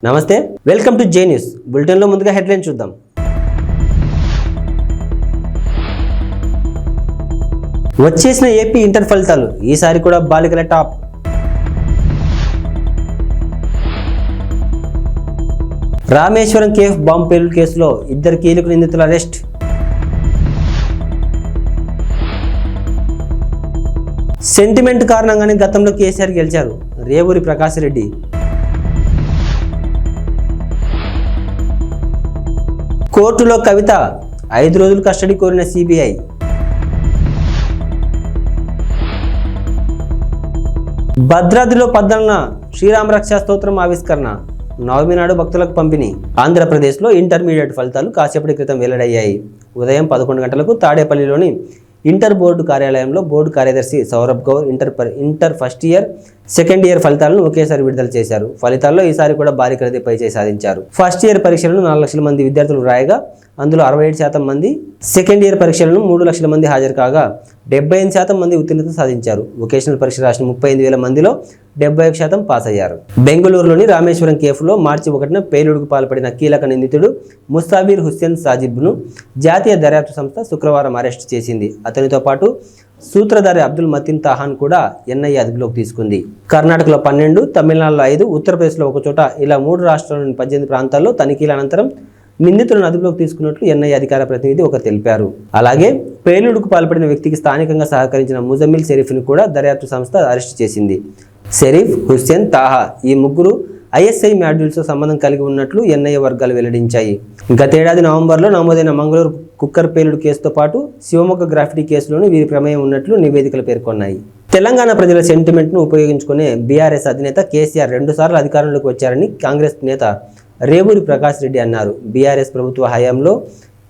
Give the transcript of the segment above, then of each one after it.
నమస్తే, welcome to J news bulletin లో ముందుగా హెడ్లైన్ చూద్దాం. వచ్చేసిన ఏపీ ఇంటర్ ఫలితాలు ఈసారి కూడా బాలికల టాప్. రామేశ్వరం కేఫ్ బాంబు పేలుడు కేసులో ఇద్దరు కీలక నిందితుల అరెస్ట్. సెంటిమెంట్ కారణంగానే గతంలో కేసీఆర్ గెలిచారు రేవూరి ప్రకాష్ రెడ్డి. కోర్టులో కవిత 5 రోజులు కస్టడీ కోరిన సిబిఐ. భద్రాద్రిలో 14న శ్రీరామ రక్షా స్తోత్రం ఆవిష్కరణ, నవమి నాడు భక్తులకు పంపిణీ. ఆంధ్రప్రదేశ్లో ఇంటర్మీడియట్ ఫలితాలు కాసేపటి క్రితం వెల్లడయ్యాయి. ఉదయం 11 గంటలకు తాడేపల్లిలోని ఇంటర్ బోర్డు కార్యాలయంలో బోర్డు కార్యదర్శి Saurabh Gaur inter first year, second year ఫలితాలను ఒకేసారి విడుదల చేశారు. ఫలితాల్లో ఈసారి కూడా భారీ ఖరీదు పైచేయి సాధించారు. ఫస్ట్ ఇయర్ పరీక్షలను 4 లక్షల మంది విద్యార్థులు రాయగా అందులో 67% మంది, సెకండ్ ఇయర్ పరీక్షలను 3 లక్షల మంది హాజరు కాగా 75% మంది ఉత్తీర్ణత సాధించారు. వొకేషనల్ పరీక్ష రాసిన 35,000 మందిలో 71% పాస్ అయ్యారు. బెంగళూరులోని రామేశ్వరం కేఫ్లో మార్చి 1న పేలుడుకు పాల్పడిన కీలక నిందితుడు ముస్తాబీర్ హుస్సేన్ సాజిబ్ను జాతీయ దర్యాప్తు సంస్థ శుక్రవారం అరెస్టు చేసింది. అతనితో పాటు సూత్రధారి అబ్దుల్ మతీన్ తాహాన్ కూడా ఎన్ఐఏ అదుపులోకి తీసుకుంది. కర్ణాటకలో 12, తమిళనాడులో 5, ఉత్తరప్రదేశ్లో ఒక చోట ఇలా 3 రాష్ట్రాల్లోని 18 ప్రాంతాల్లో తనిఖీల అనంతరం నిందితులను అదుపులోకి తీసుకున్నట్లు ఎన్ఐఏ అధికార ప్రతినిధి ఒకరు తెలిపారు. అలాగే పేలుడుకు పాల్పడిన వ్యక్తికి స్థానికంగా సహకరించిన ముజమ్మిల్ షరీఫ్ను కూడా దర్యాప్తు సంస్థ అరెస్టు చేసింది. షరీఫ్, హుస్సేన్, తాహా ఈ ముగ్గురు ఐఎస్ఐ మాడ్యూల్స్తో సంబంధం కలిగి ఉన్నట్లు ఎన్ఐఏ వర్గాలు వెల్లడించాయి. గతేడాది నవంబర్లో నమోదైన మంగళూరు కుక్కర్ పేలుడు కేసుతో పాటు శివమొగ్గ గ్రాఫిటీ కేసులోనూ వీరి ప్రమేయం ఉన్నట్లు నివేదికలు పేర్కొన్నాయి. తెలంగాణ ప్రజల సెంటిమెంట్ను ఉపయోగించుకునే బీఆర్ఎస్ అధినేత కేసీఆర్ 2 సార్లు అధికారంలోకి వచ్చారని కాంగ్రెస్ నేత రేవూరి ప్రకాష్ రెడ్డి అన్నారు. బీఆర్ఎస్ ప్రభుత్వ హయాంలో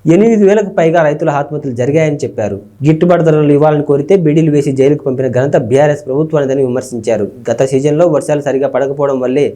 8,000కు పైగా రైతుల ఆత్మహత్యలు జరిగాయని చెప్పారు. గిట్టుబాటు ధరలు ఇవ్వాలని కోరితే బీడీలు వేసి జైలుకు పంపిన ఘనత బీఆర్ఎస్ ప్రభుత్వానిదని విమర్శించారు. గత సీజన్లో వర్షాలు సరిగా పడకపోవడం వల్లే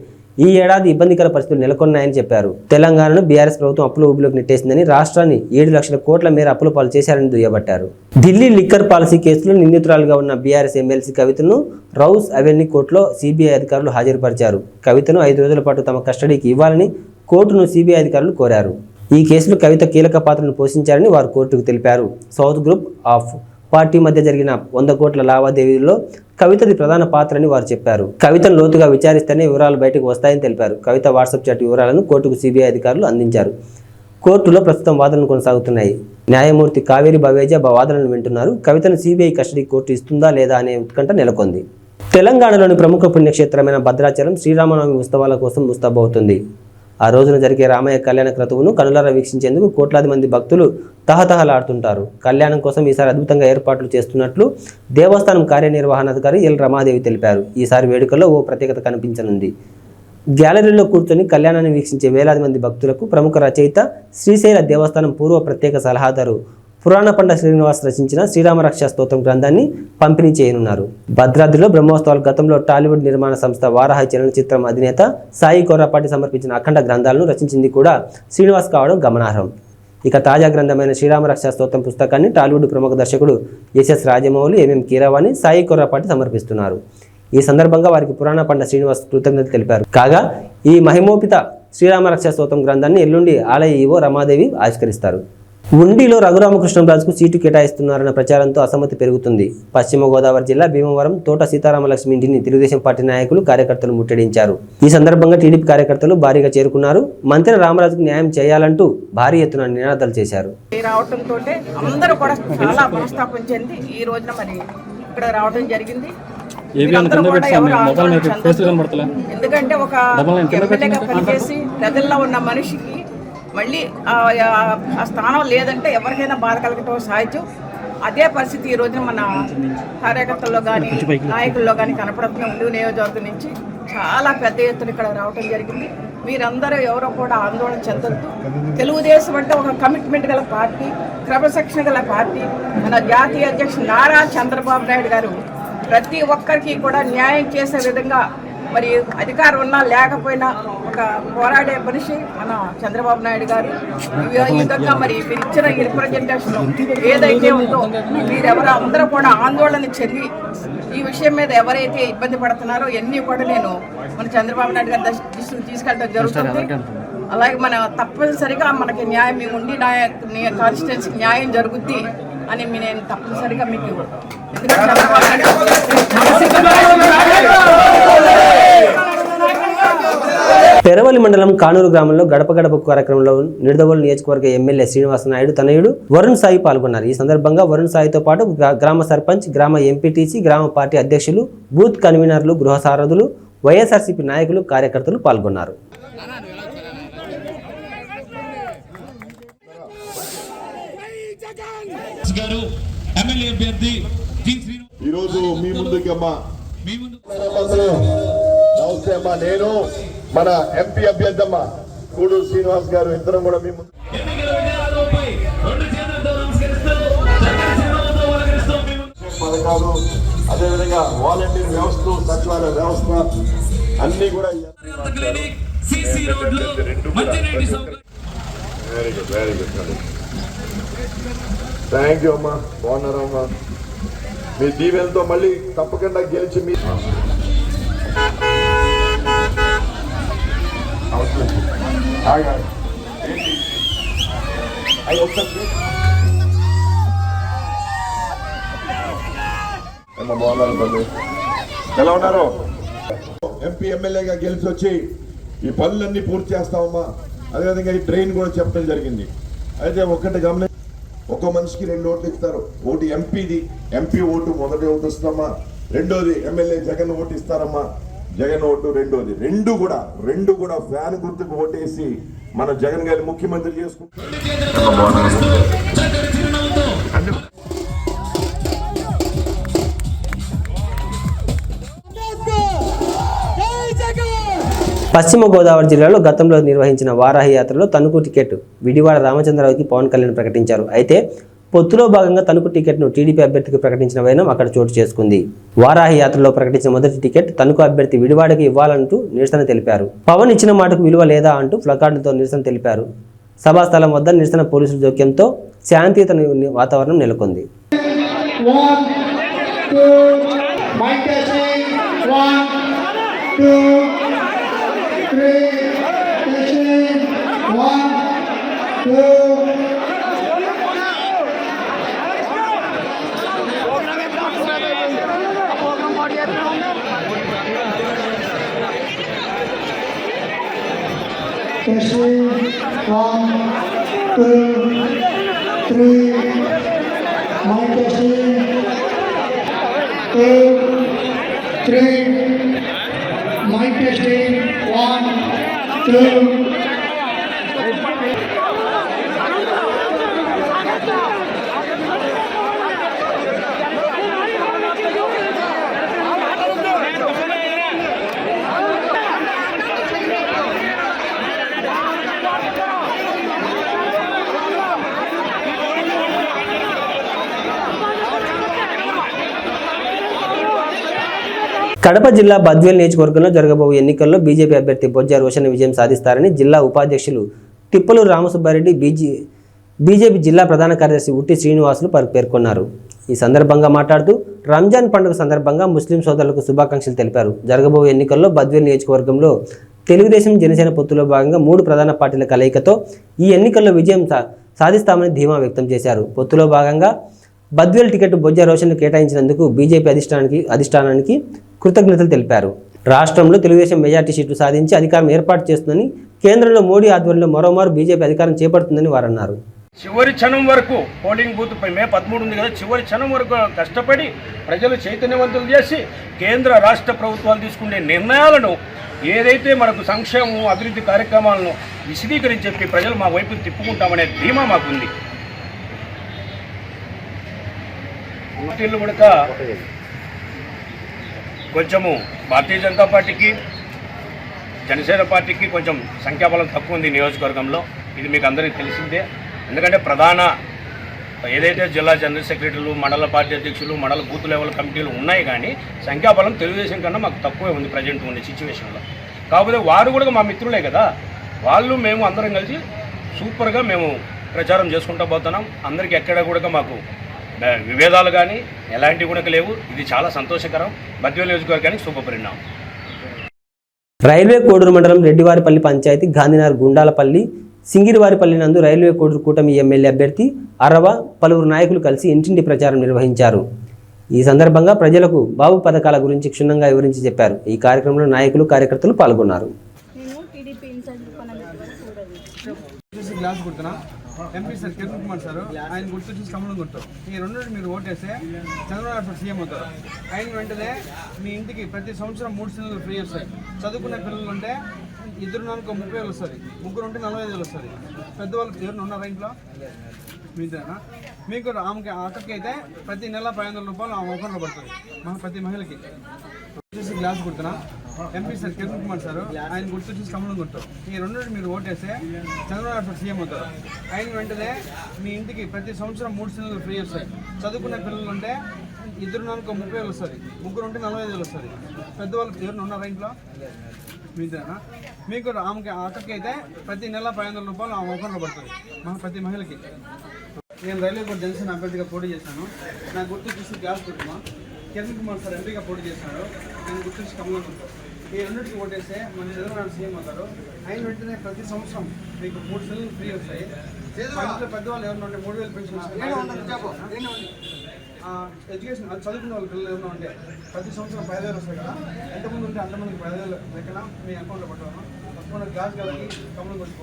ఈ ఏడాది ఇబ్బందికర పరిస్థితులు నెలకొన్నాయని చెప్పారు. తెలంగాణను బీఆర్ఎస్ ప్రభుత్వం అప్పుల ఊబిలోకి నెట్టేసిందని, రాష్ట్రాన్ని 7 లక్షల కోట్ల మేర అప్పుల పాలు చేశారని దుయ్యబట్టారు. ఢిల్లీ లిక్కర్ పాలసీ కేసులో నిందితురాలుగా ఉన్న బీఆర్ఎస్ ఎమ్మెల్సీ కవితను రౌస్ అవెన్యూ కోర్టులో సిబిఐ అధికారులు హాజరుపరిచారు. కవితను 5 రోజుల పాటు తమ కస్టడీకి ఇవ్వాలని కోర్టును సిబిఐ అధికారులు కోరారు. ఈ కేసులో కవిత కీలక పాత్రను పోషించారని వారు కోర్టుకు తెలిపారు. సౌత్ గ్రూప్ ఆఫ్ పార్టీ మధ్య జరిగిన 100 కోట్ల లావాదేవీల్లో కవితది ప్రధాన పాత్రని వారు చెప్పారు. కవితను లోతుగా విచారిస్తేనే వివరాలు బయటకు వస్తాయని తెలిపారు. కవిత వాట్సాప్ చాట్ వివరాలను కోర్టుకు సిబిఐ అధికారులు అందించారు. కోర్టులో ప్రస్తుతం వాదనలు కొనసాగుతున్నాయి. న్యాయమూర్తి కావేరి బవేజా వాదనలు వింటున్నారు. కవితను సిబిఐ కస్టడీ కోర్టు ఇస్తుందా లేదా అనే ఉత్కంఠ నెలకొంది. తెలంగాణలోని ప్రముఖ పుణ్యక్షేత్రమైన భద్రాచలం శ్రీరామనవమి ఉత్సవాల కోసం ముస్తాబవుతుంది. ఆ రోజున జరిగే రామయ్య కళ్యాణ క్రతువును కనులారా వీక్షించేందుకు కోట్లాది మంది భక్తులు తహతహలాడుతుంటారు. కళ్యాణం కోసం ఈసారి అద్భుతంగా ఏర్పాట్లు చేస్తున్నట్లు దేవస్థానం కార్యనిర్వహణాధికారి ఎల్ రమాదేవి తెలిపారు. ఈసారి వేడుకల్లో ఓ ప్రత్యేకత కనిపించనుంది. గ్యాలరీలో కూర్చొని కళ్యాణాన్ని వీక్షించే వేలాది మంది భక్తులకు ప్రముఖ రచయిత, శ్రీశైల దేవస్థానం పూర్వ ప్రత్యేక సలహాదారు పురాణపండ శ్రీనివాస్ రచించిన శ్రీరామ రక్షా స్తోత్రం గ్రంథాన్ని పంపిణీ చేయనున్నారు. భద్రాద్రిలో బ్రహ్మోత్సవాలు గతంలో టాలీవుడ్ నిర్మాణ సంస్థ వారాహి చలనచిత్రం అధినేత సాయి కొర్రాపాటి సమర్పించిన అఖండ గ్రంథాలను రచించింది కూడా శ్రీనివాస్ కావడం గమనార్హం. ఇక తాజా గ్రంథమైన శ్రీరామ రక్షా స్తోత్రం పుస్తకాన్ని టాలీవుడ్ ప్రముఖ దర్శకుడు ఎస్ఎస్ రాజమౌళి, ఎంఎం కీరవాణి, సాయి కొర్రాపాటి సమర్పిస్తున్నారు. ఈ సందర్భంగా వారికి పురాణపండ శ్రీనివాస్ కృతజ్ఞతలు తెలిపారు. కాగా ఈ మహిమోపిత శ్రీరామ రక్షా స్తోత్రం గ్రంథాన్ని ఎల్లుండి ఆలయ ఈవో రమాదేవి ఆవిష్కరిస్తారు. ఉండిలో రఘురామకృష్ణంరాజుకు సీటు కేటాయిస్తున్నారన్న ప్రచారంతో అసమ్మతి పెరుగుతుంది. పశ్చిమ గోదావరి జిల్లా భీమవరం తోట సీతారామలక్ష్మి ఇంటిని తెలుగుదేశం పార్టీ నాయకులు, కార్యకర్తలు ముట్టడించారు. ఈ సందర్భంగా టీడీపీ కార్యకర్తలు భారీగా చేరుకున్నారు. మంత్రి రామరాజుకు న్యాయం చేయాలంటూ భారీ ఎత్తున నినాదాలు చేశారు. రావడంతో అందరూ కూడా చాలా మనస్తాపం చెంది ఈ రోజున మరి ఇక్కడ రావడం జరిగింది. ఎందుకంటే ఒక ఎమ్మెల్యేగా పనిచేసి ప్రజల్లో ఉన్న మనిషికి మళ్ళీ ఆ స్థానం లేదంటే ఎవరికైనా బాధ కలగటం సహజం. అదే పరిస్థితి ఈ రోజున మన కార్యకర్తల్లో కానీ నాయకుల్లో కానీ కనపడుతున్న ఉండి నియోజకవర్గం నుంచి చాలా పెద్ద ఎత్తున ఇక్కడ రావడం జరిగింది. మీరందరూ ఎవరో కూడా ఆందోళన చెందొద్దు. తెలుగుదేశం అంటే ఒక కమిట్మెంట్ గల పార్టీ, క్రమశిక్షణ గల పార్టీ. మన జాతీయ అధ్యక్షుడు నారా చంద్రబాబు నాయుడు గారు ప్రతి ఒక్కరికి కూడా న్యాయం చేసే విధంగా మరి అధికారం ఉన్నా లేకపోయినా ఒక పోరాడే మనిషి మన చంద్రబాబు నాయుడు గారు. ఈ విధంగా మరి మీరు ఇచ్చిన రిప్రజెంటేషన్ ఏదైతే ఉందో మీరెవరో అందరూ కూడా ఆందోళన చెంది ఈ విషయం మీద ఎవరైతే ఇబ్బంది పడుతున్నారో ఎన్ని కూడా నేను మన చంద్రబాబు నాయుడు గారి దృష్టికి తీసుకెళ్ళడం జరుగుతుంది. అలాగే మన తప్పనిసరిగా మనకి న్యాయం మేము ఉండి కాన్స్టిట్యున్సీకి న్యాయం జరుగుద్ది అని నేను తప్పనిసరిగా మీకు ఎందుకంటే చంద్రబాబు పెరవలి మండలం కానూరు గ్రామంలో గడప గడప కార్యక్రమంలో నిడదవోలు నియోజకవర్గ ఎమ్మెల్యే శ్రీనివాస నాయుడు తనయుడు వరుణ్ సాయి పాల్గొన్నారు. ఈ సందర్భంగా వరుణ్ సాయితో పాటు గ్రామ సర్పంచ్, గ్రామ ఎంపీటీసీ, గ్రామ పార్టీ అధ్యక్షులు, బూత్ కన్వీనర్లు, గృహ సారథులు, వైఎస్ఆర్సీపీ నాయకులు, కార్యకర్తలు పాల్గొన్నారు. ఈరోజు మీ ముందుకి నమస్తే అమ్మా, నేను మన ఎంపీ అభ్యర్థి అమ్మ కూడూరు శ్రీనివాస్ గారు ఇద్దరం కూడా మీ ముందు పథకాలు, అదేవిధంగా వాలంటీర్ వ్యవస్థ, సచివాలయ వ్యవస్థ అన్ని కూడా వెరీ గుడ్ థ్యాంక్ యూ అమ్మా. బాగున్నారా అమ్మా? మీ దీవెనతో మళ్ళీ తప్పకుండా గెలిచి మీ ఎలా ఉన్నారు? ఎంపీ ఎమ్మెల్యేగా గెలిచి వచ్చి ఈ పనులన్నీ పూర్తి చేస్తామమ్మా. అదేవిధంగా ఈ ట్రైన్ కూడా చెప్పడం జరిగింది. అయితే ఒక్కటి గమని, ఒక్కో మనిషికి 2 ఓట్లు ఇస్తారు. ఒకటి ఎంపీది, ఎంపీ ఓటు మొదటి ఓటు ఇస్తామా. రెండోది ఎమ్మెల్యే జగన్ ఓటు ఇస్తారమ్మా, జగన్ ఓటు రెండోది. రెండు కూడా ఫ్యాన్ గుర్తుకు ఓటేసి మన జగన్ గారి ముఖ్యమంత్రి చేసుకుంటాం. పశ్చిమ గోదావరి జిల్లాలో గతంలో నిర్వహించిన వారాహి యాత్రలో తణుకు టికెట్ విడివాడ రామచంద్రరావుకి పవన్ కళ్యాణ్ ప్రకటించారు. అయితే పొత్తులో భాగంగా తణుకు టికెట్ను టీడీపీ అభ్యర్థికి ప్రకటించిన వైనం అక్కడ చోటు చేసుకుంది. వారాహి యాత్రలో ప్రకటించిన మొదటి టికెట్ తణుకు అభ్యర్థి విడివాడకి ఇవ్వాలంటూ నిరసన తెలిపారు. పవన్ ఇచ్చిన మాటకు విలువ లేదా అంటూ ప్లకార్డులతో నిరసన తెలిపారు. సభాస్థలం వద్ద నిరసన పోలీసుల జోక్యంతో శాంతియుత వాతావరణం నెలకొంది. కడప జిల్లా బద్వేల్ నియోజకవర్గంలో జరగబోయే ఎన్నికల్లో బీజేపీ అభ్యర్థి బొజ్జ రోషన్ విజయం సాధిస్తారని జిల్లా ఉపాధ్యక్షులు తిప్పలూరు రామసుబ్బారెడ్డి, బీజేపీ జిల్లా ప్రధాన కార్యదర్శి ఉట్టి శ్రీనివాసులు పేర్కొన్నారు. ఈ సందర్భంగా మాట్లాడుతూ రంజాన్ పండుగ సందర్భంగా ముస్లిం సోదరులకు శుభాకాంక్షలు తెలిపారు. జరగబోయే ఎన్నికల్లో బద్వేల్ నియోజకవర్గంలో తెలుగుదేశం, జనసేన పొత్తులో భాగంగా 3 ప్రధాన పార్టీల కలయికతో ఈ ఎన్నికల్లో విజయం సాధిస్తామని ధీమా వ్యక్తం చేశారు. పొత్తులో భాగంగా బద్వేల్ టికెట్ బొజ్జ రోషన్ను కేటాయించినందుకు బీజేపీ అధిష్టానానికి కృతజ్ఞతలు తెలిపారు. రాష్ట్రంలో తెలుగుదేశం మెజార్టీ సీట్లు సాధించి అధికారం ఏర్పాటు చేస్తుందని, కేంద్రంలో మోడీ ఆధ్వర్యంలో మరోమారు బీజేపీ అధికారం చేపడుతుందని వారన్నారు. చివరి క్షణం వరకు పోలింగ్ బూత్ మే 13 ఉంది కదా, చివరి క్షణం వరకు కష్టపడి ప్రజలు చైతన్యవంతులు చేసి కేంద్ర రాష్ట్ర ప్రభుత్వాలు తీసుకునే నిర్ణయాలను, ఏదైతే మనకు సంక్షేమం, అభివృద్ధి కార్యక్రమాలను విశదీకరించి చెప్పి ప్రజలు మా వైపు తిప్పుకుంటామనే ధీమా మాకుంది. పార్టీలు కూడా కొంచెము భారతీయ జనతా పార్టీకి, జనసేన పార్టీకి కొంచెం సంఖ్యాబలం తక్కువ ఉంది నియోజకవర్గంలో. ఇది మీకు అందరికీ తెలిసిందే. ఎందుకంటే ప్రధాన ఏదైతే జిల్లా జనరల్ సెక్రటరీలు, మండల పార్టీ అధ్యక్షులు, మండల బూత్ లెవెల్ కమిటీలు ఉన్నాయి, కానీ సంఖ్యాబలం తెలుగుదేశం కన్నా మాకు తక్కువే ఉంది ప్రజెంట్ ఉండే సిచ్యువేషన్లో. కాకపోతే వారు కూడా మా మిత్రులే కదా, వాళ్ళు మేము అందరం కలిసి సూపర్గా మేము ప్రచారం చేసుకుంటూ పోతున్నాం. అందరికీ ఎక్కడ కూడా మాకు విభేదాలు కానీ ఎలాంటివి కూడా లేవు. ఇది చాలా సంతోషకరం. బద్వేలు నియోజకవర్గానికి శుభ పరిణామం. రైల్వే కోడూరు మండలం రెడ్డివారిపల్లి పంచాయతీ గాంధీనగర్ గుండాలపల్లి సింగిరివారిపల్లి నందు రైల్వే కోడూరు కూటమి ఎమ్మెల్యే అభ్యర్థి అరవ పలువురు నాయకులు కలిసి ఇంటింటి ప్రచారం నిర్వహించారు. ఈ సందర్భంగా ప్రజలకు బాబు పథకాల గురించి క్షుణ్ణంగా వివరించి చెప్పారు. ఈ కార్యక్రమంలో నాయకులు కార్యకర్తలు పాల్గొన్నారు. MP sir Kiran Kumar sir, ఆయన గుర్తు చూసి కమలం గుర్తు, ఈ రెండు మీరు ఓటేస్తే చంద్రబాబు నాయుడు సీఎం అవుతారు. ఆయన వెంటనే మీ ఇంటికి ప్రతి సంవత్సరం 3 సిలిండర్లు ఫ్రీ వస్తాయి. చదువుకునే పిల్లలు ఉంటే 2 నెలలకు 30,000 వస్తుంది, 3 ఉంటే 45,000 వస్తుంది. పెద్దవాళ్ళు ఎవరు ఉన్నారా ఇంట్లో మీదేనా? మీకు ఆమెకి అక్కడికి అయితే ప్రతి నెల 500 రూపాయలు ఆ అకౌంట్లో పడుతుంది ప్రతి మహిళకి. చూసి గ్లాస్ గుర్తున్నా MP sir Kiran Kumar sir, ఆయన గుర్తు చూసి కమలం గుర్తు, ఈ రెండు మీరు ఓటేస్తే చంద్రబాబు నాయుడు సీఎం అవుతారు. ఆయన వెంటనే మీ ఇంటికి ప్రతి సంవత్సరం 3 సిలిండర్లు ఫ్రీ వస్తాయి. చదువుకునే పిల్లలు ఉంటే 2 నెలలకు 30,000 వస్తుంది, 3 ఉంటే 45,000 వస్తుంది. పెద్దవాళ్ళు ఎవరు ఉన్నారా ఇంట్లో మీదేనా? మీకు ఆమెకి అక్కడికి అయితే ప్రతి నెల 500 రూపాయలు ఆ అకౌంట్లో పడుతుంది ప్రతి మహిళకి. నేను రైల్వే కోర్టు జనసేన అభ్యర్థిగా పోటీ చేశాను. నా గుర్తు చూసి గ్యాస్ గుర్తుమా. కిరణ్ కుమార్ సార్ ఎంపీగా పోటీ చేస్తున్నాడు. నేను గుర్తు చూసి కమలం గుర్తు, ఈ రెండింటికి ఓటేస్తే మన చంద్రబాబు సీఎం అవుతారు. ఆయన వెంటనే ప్రతి సంవత్సరం మీకు 3 సిలిండర్లు ఫ్రీ వస్తాయి. ఇంట్లో పెద్దవాళ్ళు ఎవరైనా ఉంటే 3,000 పెన్షన్ వస్తాయి. ఎడ్యుకేషన్ చదువుకున్న వాళ్ళ పిల్లలు ఎవరైనా ఉంటే ప్రతి సంవత్సరం 5,000 వస్తాయి కదా. ఎంతమంది ఉంటే అంతమందికి 5,000 లెక్కన మీ అకౌంట్లో పట్టుకోవడం. తప్పకుండా గ్యాస్ కలిగి కమలం గుర్తు.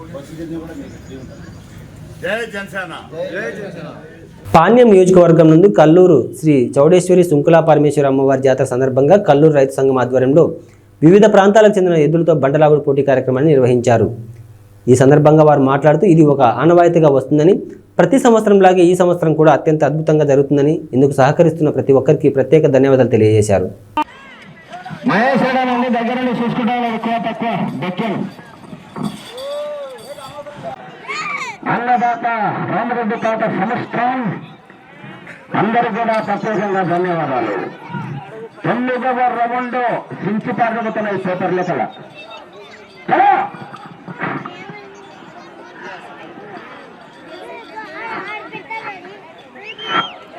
జై జనసేన. పాణ్యం నియోజకవర్గం నుండి కల్లూరు శ్రీ చౌడేశ్వరి సుంకులా పరమేశ్వరి అమ్మవారి జాతర సందర్భంగా కల్లూరు రైతు సంఘం ఆధ్వర్యంలో వివిధ ప్రాంతాలకు చెందిన ఎద్దులతో బండలాగుడు పోటీ కార్యక్రమాన్ని నిర్వహించారు. ఈ సందర్భంగా వారు మాట్లాడుతూ ఇది ఒక ఆనవాయితీగా వస్తుందని, ప్రతి సంవత్సరంలాగే ఈ సంవత్సరం కూడా అత్యంత అద్భుతంగా జరుగుతుందని, ఇందుకు సహకరిస్తున్న ప్రతి ఒక్కరికి ప్రత్యేక ధన్యవాదాలు తెలియజేశారు. అన్నదాత రామరెడ్డి తాత సంస్థాన్ అందరూ కూడా ప్రత్యేకంగా ధన్యవాదాలు. 9వ రౌండ్ సించి పాల్గొతున్నాయి పేపర్ లెక్కల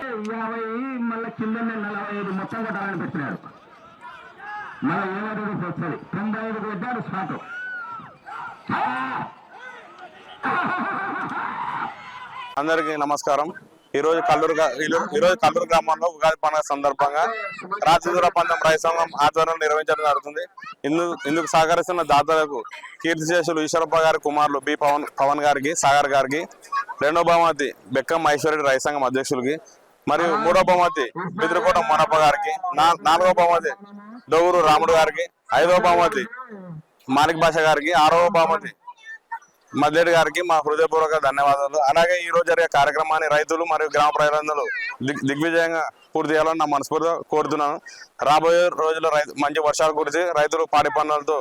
50 మళ్ళీ కిందనే 45 మొత్తం కొట్టాలని పెట్టినాడు. మళ్ళీ 7 వస్తుంది 95 కొట్టాడు స్టార్ట్. అందరికీ నమస్కారం. ఈరోజు కల్లూరు గ్రామంలో ఉగాది పండుగ సందర్భంగా రాజదూర పందెం రైతు సంఘం ఆధ్వర్యంలో నిర్వహించడం జరుగుతుంది. ఇందుకు సహకరిస్తున్న దాతలకు కీర్తిశేషులు ఈశ్వరప్ప గారి కుమారులు బి పవన్ గారికి, సాగర్ గారికి, 2వ బహుమతి బెక్కం ఐశ్వర్య రైతు సంఘం అధ్యక్షులకి, మరియు 3వ బహుమతి బిద్రకోట మొనప్ప గారికి, 4వ బహుమతి దొగురు రాముడు గారికి, 5వ బహుమతి మాణిక్ భాష గారికి, 6వ బహుమతి మద్లేడి గారికి మా హృదయపూర్వక ధన్యవాదాలు. అలాగే ఈ రోజు జరిగే కార్యక్రమాన్ని రైతులు మరియు గ్రామ ప్రజలందరూ దిగ్విజయంగా పూర్తి చేయాలని నా మనస్ఫూర్తిగా కోరుతున్నాను. రాబోయే రోజుల్లో మంచి వర్షాలు కురిసి రైతులు పాడి పనులతో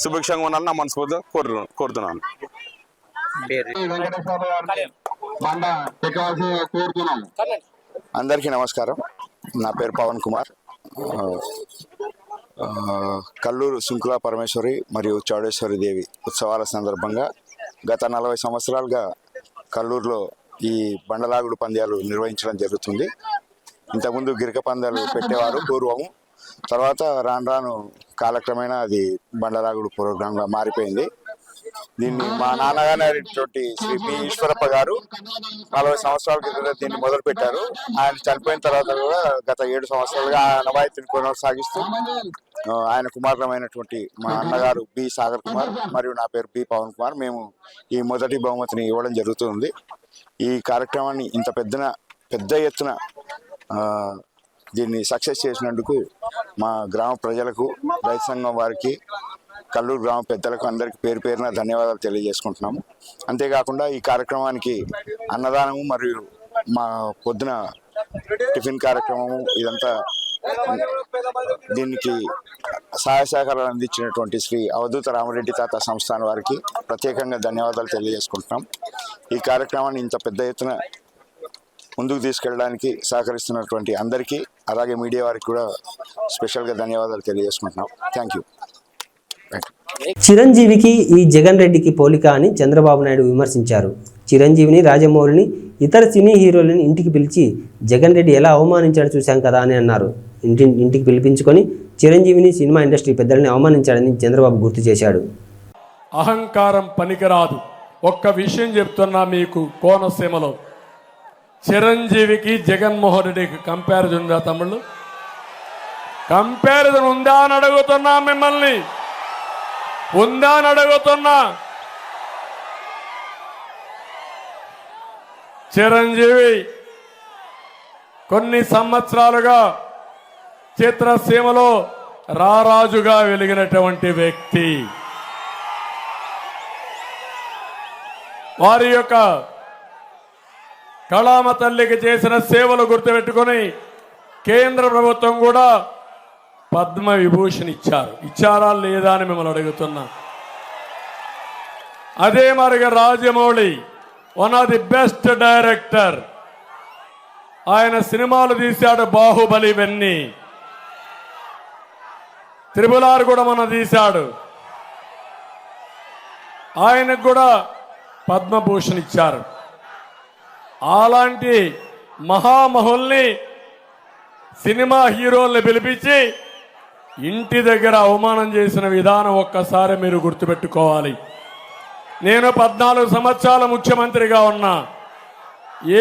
సుభిక్షంగా ఉండాలని నా మనస్ఫూర్తిగా కోరుతున్నాను. అందరికీ నమస్కారం. నా పేరు పవన్ కుమార్. కల్లూరు సుంకులా పరమేశ్వరి మరియు చౌడేశ్వరి దేవి ఉత్సవాల సందర్భంగా గత 40 సంవత్సరాలుగా కల్లూరులో ఈ బండలాగుడు పంద్యాలు నిర్వహించడం జరుగుతుంది. ఇంతకుముందు గిరిక పందాలు పెట్టేవారు పూర్వము. తర్వాత రాను కాలక్రమేణా అది బండలాగుడు ప్రోగ్రాంగా మారిపోయింది. దీన్ని మా నాన్నగారి శ్రీ పి ఈశ్వరప్ప గారు 40 సంవత్సరాల క్రితం దీన్ని మొదలు పెట్టారు. ఆయన చనిపోయిన తర్వాత కూడా గత 7 సంవత్సరాలుగా ఆ నవాయితీని కొనసాగిస్తూ ఆయన కుమారులమైనటువంటి మా అన్నగారు బి సాగర్ కుమార్ మరియు నా పేరు బి పవన్ కుమార్, మేము ఈ మొదటి బహుమతిని ఇవ్వడం జరుగుతుంది. ఈ కార్యక్రమాన్ని ఇంత పెద్ద ఎత్తున దీన్ని సక్సెస్ చేసినందుకు మా గ్రామ ప్రజలకు, రైతు సంఘం వారికి, కల్లూరు గ్రామ పెద్దలకు అందరికీ పేరు పేరున ధన్యవాదాలు తెలియజేసుకుంటున్నాము. అంతేకాకుండా ఈ కార్యక్రమానికి అన్నదానము మరియు మా పొద్దున టిఫిన్ కార్యక్రమము ఇదంతా దీనికి సహాయ సహకారాలు అందించినటువంటి శ్రీ అవధూత రామరెడ్డి తాత సంస్థాన్ వారికి ప్రత్యేకంగా ధన్యవాదాలు తెలియజేసుకుంటున్నాం. ఈ కార్యక్రమాన్ని ఇంత పెద్ద ఎత్తున ముందుకు తీసుకెళ్ళడానికి సహకరిస్తున్నటువంటి అందరికీ, అలాగే మీడియా వారికి కూడా స్పెషల్గా ధన్యవాదాలు తెలియజేసుకుంటున్నాం. Thank you. చిరంజీవికి ఈ జగన్ రెడ్డికి పోలిక అని చంద్రబాబు నాయుడు విమర్శించారు. చిరంజీవిని, రాజమౌళిని, ఇతర సినీ హీరోలను ఇంటికి పిలిచి జగన్ రెడ్డి ఎలా అవమానించాడు చూశాం కదా అని అన్నారు. ఇంటికి పిలిపించుకొని చిరంజీవిని, సినిమా ఇండస్ట్రీ పెద్దలని అవమానించాడని చంద్రబాబు గుర్తు చేశాడు. అహంకారం పనికిరాదు. ఒక్క విషయం చెప్తున్నా మీకు, కోనసీమలో చిరంజీవికి జగన్మోహన్ రెడ్డికి కంపారిజన్ ఉందా తమ్ముళ్ళు? కంపారిజన్ ఉందా అని అడుగుతున్నా మిమ్మల్ని, ఉందా అని అడుగుతున్నా. చిరంజీవి కొన్ని సంవత్సరాలుగా చిత్రసీమలో రారాజుగా వెలిగినటువంటి వ్యక్తి. వారి యొక్క కళామ తల్లికి చేసిన సేవలు గుర్తుపెట్టుకొని కేంద్ర ప్రభుత్వం కూడా పద్మ విభూషణ్ ఇచ్చారా లేదా అని మిమ్మల్ని అడుగుతున్నా. అదే మరిగా Rajamouli one of the best director. ఆయన సినిమాలు తీశాడు, బాహుబలి ఇవన్నీ, త్రిబుల్-ఆర్ కూడా మన తీశాడు. ఆయనకు కూడా పద్మభూషణ్ ఇచ్చారు. అలాంటి మహామహుల్ని, సినిమా హీరోల్ని పిలిపించి ఇంటి దగ్గర అవమానం చేసిన విధానం ఒక్కసారి మీరు గుర్తుపెట్టుకోవాలి. నేను 14 సంవత్సరాల ముఖ్యమంత్రిగా ఉన్నా.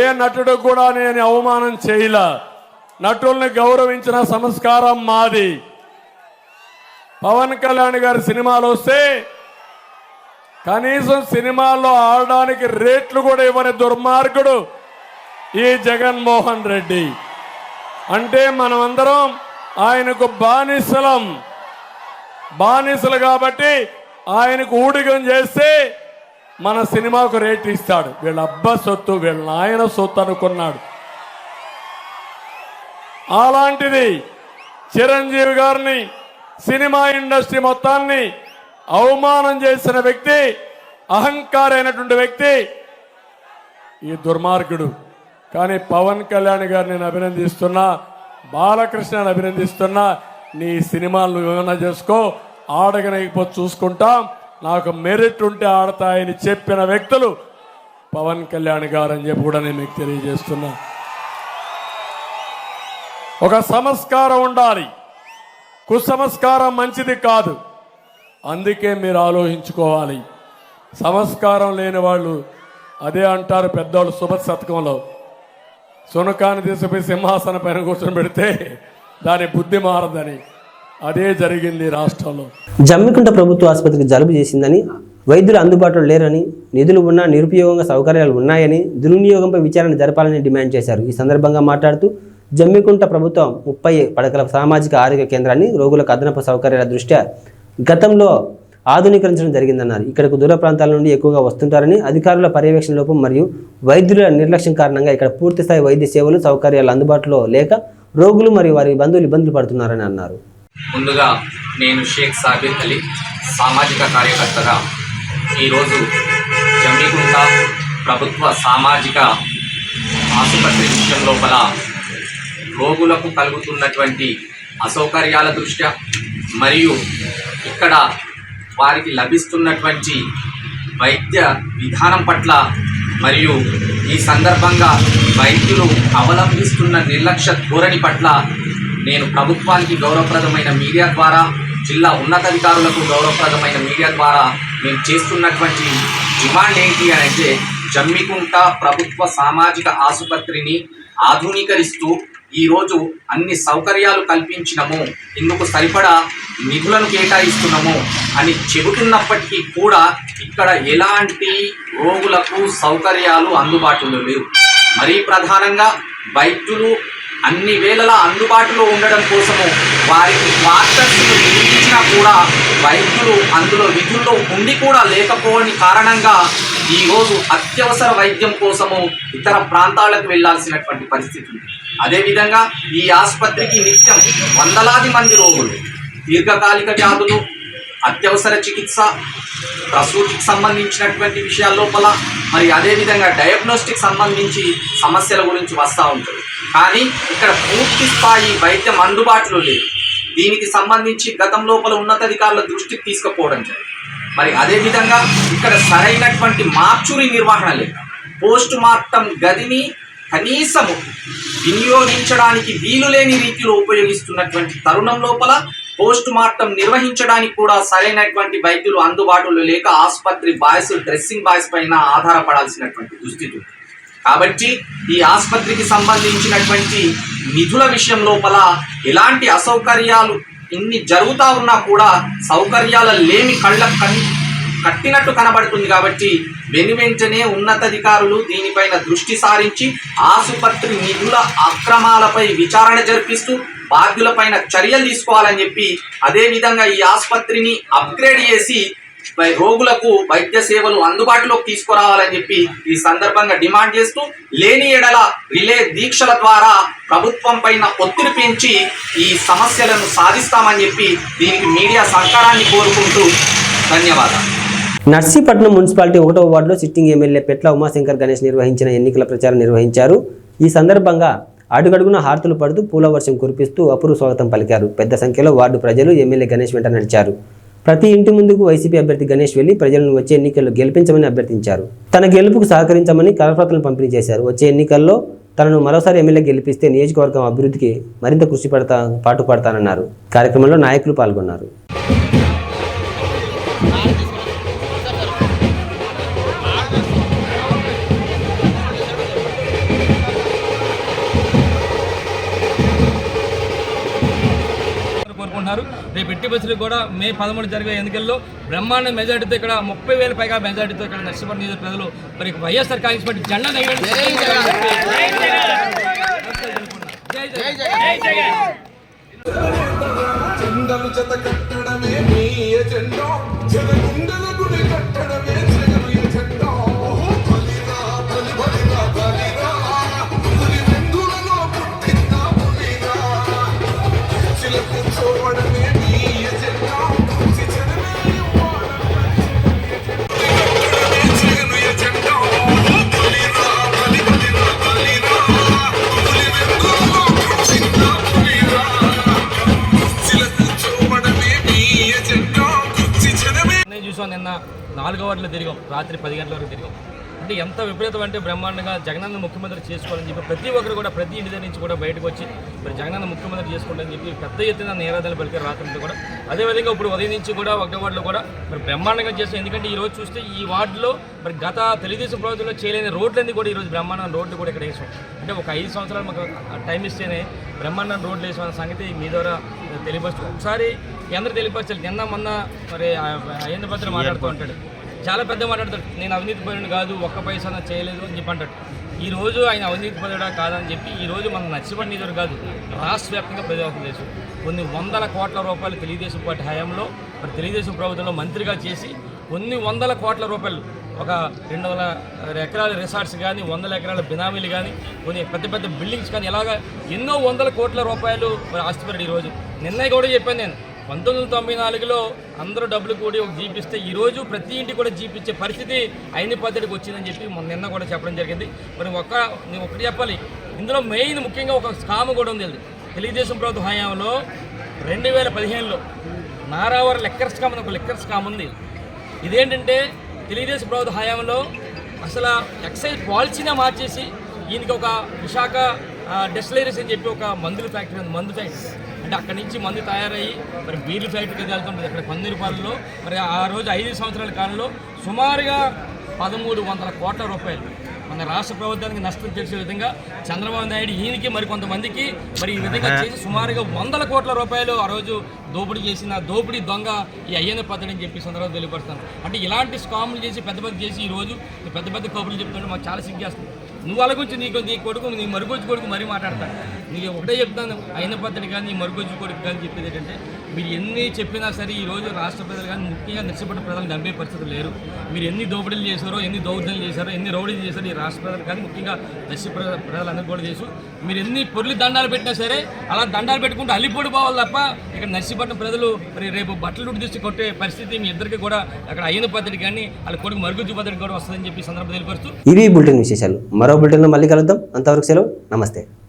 ఏ నటుడు కూడా నేను అవమానం చేయలా. నటుల్ని గౌరవించిన సంస్కారం మాది. పవన్ కళ్యాణ్ గారి సినిమాలు వస్తే కనీసం సినిమాల్లో ఆడడానికి రేట్లు కూడా ఇవ్వని దుర్మార్గుడు ఈ జగన్మోహన్ రెడ్డి. అంటే మనమందరం ఆయనకు బానిసలు కాబట్టి ఆయనకు ఊడిగం చేస్తే మన సినిమాకు రేట్ ఇస్తాడు. వీళ్ళ అబ్బా సొత్తు, వీళ్ళ నాయన సొత్తు అనుకున్నాడు. అలాంటిది చిరంజీవి గారిని, సినిమా ఇండస్ట్రీ మొత్తాన్ని అవమానం చేసిన వ్యక్తి, అహంకారైనటువంటి వ్యక్తి ఈ దుర్మార్గుడు. కానీ పవన్ కళ్యాణ్ గారిని నేను అభినందిస్తున్నా, బాలకృష్ణని అభినందిస్తున్నా. నీ సినిమాలు ఏమైనా చేసుకో, ఆడగనకపోతే చూసుకుంటాం, నాకు మెరిట్ ఉంటే ఆడతాయని చెప్పిన వ్యక్తులు పవన్ కళ్యాణ్ గారు అని చెప్పి కూడా నేను మీకు తెలియజేస్తున్నా. ఒక సంస్కారం ఉండాలి, కుసంస్కారం మంచిది కాదు. అందుకే మీరు ఆలోచించుకోవాలి. సంస్కారం లేని వాళ్ళు అదే అంటారు పెద్దవాళ్ళు సుభత్ శతకంలో, సునకాన్ని తీసుకుపోయి సింహాసనం పైన కూర్చొని పెడితే దాని బుద్ధి మారదని. అదే జరిగింది రాష్ట్రంలో. జమ్మికుంట ప్రభుత్వ ఆసుపత్రికి జలుబు చేసిందని, వైద్యులు అందుబాటులో లేరని, నిధులు ఉన్నా నిరుపయోగంగా సౌకర్యాలు ఉన్నాయని, దుర్వినియోగంపై విచారణ జరపాలని డిమాండ్ చేశారు. ఈ సందర్భంగా మాట్లాడుతూ జమ్మికుంట ప్రభుత్వం 30 పడకల సామాజిక ఆరోగ్య కేంద్రాన్ని రోగులకు అదనపు సౌకర్యాల దృష్ట్యా గతంలో ఆధునీకరించడం జరిగిందన్నారు. ఇక్కడకు దూర ప్రాంతాల నుండి ఎక్కువగా వస్తుంటారని, అధికారుల పర్యవేక్షణ లోపం మరియు వైద్యుల నిర్లక్ష్యం కారణంగా ఇక్కడ పూర్తిస్థాయి వైద్య సేవలు, సౌకర్యాలు అందుబాటులో లేక రోగులు మరియు వారి బంధువులు ఇబ్బందులు పడుతున్నారని అన్నారు. ముందుగా నేను షేక్ సాబిర్ అలీ, సామాజిక కార్యకర్తగా ఈరోజు జమ్మికుంట ప్రభుత్వ సామాజిక ఆసుపత్రి విషయం లోపల రోగులకు కలుగుతున్నటువంటి అసౌకర్యాల దృష్ట్యా మరియు ఇక్కడ వారికి లభిస్తున్నటువంటి వైద్య విధానం పట్ల మరియు ఈ సందర్భంగా వైద్యులు అవలంబిస్తున్న నిర్లక్ష్య ధోరణి పట్ల నేను ప్రభుత్వానికి గౌరవప్రదమైన మీడియా ద్వారా, జిల్లా ఉన్నతాధికారులకు గౌరవప్రదమైన మీడియా ద్వారా మేము చేస్తున్నటువంటి డిమాండ్ ఏంటి అని అంటే, జమ్మికుంట ప్రభుత్వ సామాజిక ఆసుపత్రిని ఆధునీకరిస్తూ ఈరోజు అన్ని సౌకర్యాలు కల్పించినము, ఇందుకు సరిపడా నిధులను కేటాయిస్తున్నాము అని చెబుతున్నప్పటికీ కూడా ఇక్కడ ఎలాంటి రోగులకు సౌకర్యాలు అందుబాటులో లేవు. మరీ ప్రధానంగా వైద్యులు అన్ని వేళలా అందుబాటులో ఉండడం కోసము వారికి క్వార్టర్స్ నిర్మించినా కూడా వైద్యులు అందులో విధుల్లో ఉండి కూడా లేకపోవని కారణంగా ఈరోజు అత్యవసర వైద్యం కోసము ఇతర ప్రాంతాలకు వెళ్లాల్సినటువంటి పరిస్థితి ఉంది. అదేవిధంగా ఈ ఆసుపత్రికి నిత్యం వందలాది మంది రోగులు దీర్ఘకాలిక వ్యాధులు, అత్యవసర చికిత్స, ప్రసూతికి సంబంధించినటువంటి విషయాల లోపల మరి అదేవిధంగా డయాగ్నోస్టిక్ సంబంధించి సమస్యల గురించి వస్తూ ఉంటుంది. కానీ ఇక్కడ పూర్తి స్థాయి వైద్యం అందుబాటులో లేదు. దీనికి సంబంధించి గతం లోపల ఉన్నతాధికారుల దృష్టికి తీసుకుపోవడం జరిగింది. మరి అదేవిధంగా ఇక్కడ సరైనటువంటి మార్చురీ నిర్వహణ లేదు. పోస్ట్ మార్టం గదిని కనీసము వినియోగించడానికి వీలు లేని రీతిలో ఉపయోగిస్తున్నటువంటి తరుణం లోపల పోస్ట్ మార్టం నిర్వహించడానికి కూడా సరైనటువంటి వైద్యులు అందుబాటులో లేక ఆసుపత్రి బాయ్స్ డ్రెస్సింగ్ బాయ్స్ పైన ఆధారపడాల్సినటువంటి దుస్థితి. కాబట్టి ఈ ఆసుపత్రికి సంబంధించినటువంటి నిధుల విషయం లోపల ఎలాంటి అసౌకర్యాలు ఇన్ని జరుగుతూ ఉన్నా కూడా సౌకర్యాల లేమి కట్టినట్టు కనబడుతుంది. కాబట్టి వెనువెంటనే ఉన్నతాధికారులు దీనిపైన దృష్టి సారించి ఆసుపత్రి నిధుల అక్రమాలపై విచారణ జరిపిస్తూ బాధ్యులపైన చర్యలు తీసుకోవాలని చెప్పి, అదేవిధంగా ఈ ఆసుపత్రిని అప్గ్రేడ్ చేసి రోగులకు వైద్య సేవలు అందుబాటులోకి తీసుకురావాలని చెప్పి ఈ సందర్భంగా డిమాండ్ చేస్తూ, లేని ఎడల రిలే దీక్షల ద్వారా ప్రభుత్వం పైన ఒత్తిడి పెంచి ఈ సమస్యలను సాధిస్తామని చెప్పి దీనికి మీడియా సహకారాన్ని కోరుకుంటూ ధన్యవాదాలు. నర్సీపట్నం మున్సిపాలిటీ 1వ వార్డులో సిట్టింగ్ ఎమ్మెల్యే పెట్ల ఉమాశంకర్ గణేష్ నిర్వహించిన ఎన్నికల ప్రచారం నిర్వహించారు. ఈ సందర్భంగా అడుగడుగున హారతులు పడుతూ పూల వర్షం కురిపిస్తూ అపూర్వ స్వాగతం పలికారు. పెద్ద సంఖ్యలో వార్డు ప్రజలు ఎమ్మెల్యే గణేష్ వెంట నడిచారు. ప్రతి ఇంటి ముందుకు వైసీపీ అభ్యర్థి గణేష్ వెళ్లి ప్రజలను వచ్చే ఎన్నికల్లో గెలిపించమని అభ్యర్థించారు. తన గెలుపుకు సహకరించమని కరపత్రాలను పంపిణీ చేశారు. వచ్చే ఎన్నికల్లో తనను మరోసారి ఎమ్మెల్యే గెలిపిస్తే నియోజకవర్గం అభివృద్ధికి మరింత కృషి పాటుపడతానన్నారు. కార్యక్రమంలో నాయకులు పాల్గొన్నారు. రేపు ఎట్టి బస్సులు కూడా మే 13 జరిగే ఎన్నికల్లో బ్రహ్మాండ మెజార్టీతో ఇక్కడ 30,000 పైగా మెజార్టీతో ఇక్కడ నర్సీపట్నం నియోజక ప్రజలు మరి వైఎస్ఆర్ కాంగ్రెస్ పార్టీ జెండా చూసాం. నిన్న 4వ వార్డులో తిరిగాం, రాత్రి 10 గంటల వరకు తిరిగాం. అంటే ఎంత విపరీతం అంటే బ్రహ్మాండంగా జగనన్న ముఖ్యమంత్రి చేసుకోవాలని చెప్పి ప్రతి ఒక్కరు కూడా ప్రతి ఇంటి దగ్గర నుంచి కూడా బయటకు వచ్చి మరి జగనన్న ముఖ్యమంత్రి చేసుకోవాలని చెప్పి పెద్ద ఎత్తున నిరాధనలు పలికారు రాత్రి కూడా. అదేవిధంగా ఇప్పుడు ఉదయం నుంచి కూడా 1వ వార్డులో కూడా మరి బ్రహ్మాండంగా చేస్తాం. ఎందుకంటే ఈరోజు చూస్తే ఈ వార్డులో మరి గత తెలుగుదేశం ప్రభుత్వంలో చేయలేని రోడ్లన్నీ కూడా ఈరోజు బ్రహ్మాండం రోడ్లు కూడా ఇక్కడ వేసాం. అంటే ఒక 5 సంవత్సరాలు మాకు టైం ఇస్తేనే బ్రహ్మాండం రోడ్లు వేసామన్న సంగతి మీ ద్వారా తెలియపరుస్తూ ఒకసారి అందరూ తెలియపరచాలి. నిన్న మొన్న మరి అయ్యన్న పత్రిక మాట్లాడుతూ ఉంటాడు, చాలా పెద్ద మాట్లాడతాడు. నేను అవినీతి పరుని కాదు, ఒక్క పైసా చేయలేదు అని చెప్పి అంటాడు. ఈరోజు ఆయన అవినీతి పరుడా కాదని చెప్పి ఈరోజు మన నర్సీపట్నం నియోజకవర్గం కాదు రాష్ట్ర వ్యాప్తంగా ప్రజాపం చేశారు. కొన్ని వందల కోట్ల రూపాయలు తెలుగుదేశం పార్టీ హయాంలో మరి తెలుగుదేశం ప్రభుత్వంలో మంత్రిగా చేసి కొన్ని వందల కోట్ల రూపాయలు ఒక 200 ఎకరాల రిసార్ట్స్ కానీ 100 ఎకరాల బినామీలు కానీ కొన్ని పెద్ద పెద్ద బిల్డింగ్స్ కానీ ఇలాగా ఎన్నో వందల కోట్ల రూపాయలు మరి ఆస్తిపరుడు. ఈరోజు నిన్న కూడా చెప్పాను నేను 1994లో అందరూ డబ్బులు కూడి ఒక జీప్ ఇస్తే ఈరోజు ప్రతి ఇంటికి కూడా జీప్ ఇచ్చే పరిస్థితి అయిన పద్ధతికి వచ్చిందని చెప్పి నిన్న కూడా చెప్పడం జరిగింది. మరి నేను ఒకటి చెప్పాలి, ఇందులో మెయిన్ ముఖ్యంగా ఒక స్కామ్ కూడా ఉంది. తెలుగుదేశం ప్రభుత్వ హయాంలో 2015లో నారావారి లెక్కర్ స్కామ్ అని ఒక లెక్కర్ స్కామ్ ఉంది. ఇదేంటంటే తెలుగుదేశం ప్రభుత్వ హయాంలో అసలు ఎక్సైజ్ పాలసీనే మార్చేసి ఈయనకి ఒక విశాఖ డెస్టిలరీస్ అని చెప్పి ఒక మందుల ఫ్యాక్టరీ ఉంది. మందు ఫ్యాక్టరీ అంటే అక్కడి నుంచి మందు తయారయ్యి మరి బీర్లు ఫ్యాక్టరీకి వెళ్తుంటుంది అక్కడ పందిరిపాలలో. మరి ఆ రోజు 5 సంవత్సరాల కాలంలో సుమారుగా 1300 కోట్ల రూపాయలు మన రాష్ట్ర ప్రభుత్వానికి నష్టం చేసే విధంగా చంద్రబాబు నాయుడు ఈయనకి మరి కొంతమందికి మరి ఈ విధంగా చేసి సుమారుగా 100 కోట్ల రూపాయలు ఆ రోజు దోపిడీ చేసిన దోపిడీ దొంగ ఈ అయ్యన్న పద్ధతి అని చెప్పి సందర్భంగా తెలియపరుస్తాను. అంటే ఇలాంటి స్కాములు చేసి పెద్ద చేసి ఈరోజు పెద్ద కబుర్లు చెప్తుంటే మాకు చాలా సిగ్గేస్తుంది. నువ్వు అలాగొచ్చి నీ కొడుకు నీ మరుగుజ్జు కొడుకు మరీ మాట్లాడతాను. నీకు ఒకటే చెప్తాను, అయిన పద్ధతి కానీ నీ మరుగుజ్జు కొడుకు కానీ చెప్పేది ఏంటంటే మీరు ఎన్ని చెప్పినా సరే ఈరోజు రాష్ట్ర ప్రజలు కానీ ముఖ్యంగా నర్సీపట్నం ప్రజలు నమ్మే పరిస్థితులు లేరు. మీరు ఎన్ని దోపిడీలు చేశారో, ఎన్ని దౌర్జన్యాలు చేశారో, ఎన్ని రౌడీలు చేశారో ఈ రాష్ట్ర ప్రజలు కానీ ముఖ్యంగా నర్సీపట్నం ప్రజలందరూ కూడా చేసు. మీరు ఎన్ని పొర్లి దండాలు పెట్టినా సరే అలా దండాలు పెట్టుకుంటూ అల్లిపోటు పోవాలి తప్ప ఇక్కడ నర్సీపట్నం ప్రజలు మరి రేపు బట్టలు తీసి కొట్టే పరిస్థితి మీ ఇద్దరికి కూడా అక్కడ అయిన పద్ధతి కానీ వాళ్ళ కొడుకు మరుగుజ్జు పద్ధతి కూడా వస్తుందని చెప్పి సందర్భం తెలియపరుస్తూ ఇవి బులెటిన్ విశేషాలు. మరో బులెటిన్లో మళ్ళీ కలుద్దాం. అంతవరకు సెలవు. నమస్తే.